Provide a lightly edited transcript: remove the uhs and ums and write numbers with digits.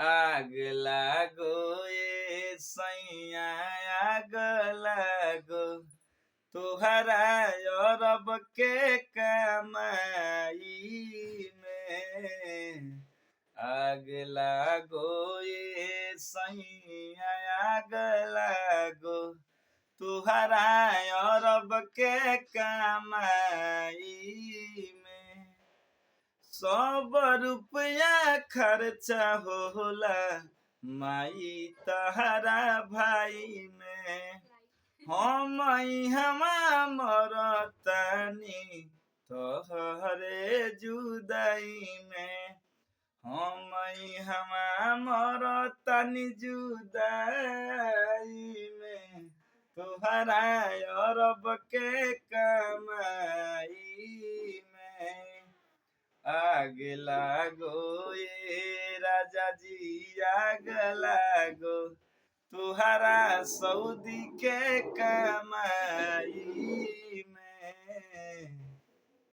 आग लागो ये सैया आग लागो तुहरा अरब के कमाई में। आग लागो ये सैया आग लागो तुहरा अरब के कमाई में। 100 रुपया खर्चा होला माई तहरा भाई में। हम हमा मरतानी तोहरे जुदाई में। हम हमा मरतानी जुदाई में तुहरा अरब के कमाई में। आग लागो ये राजा जी आग लागो तुहरा सऊदी के कमाई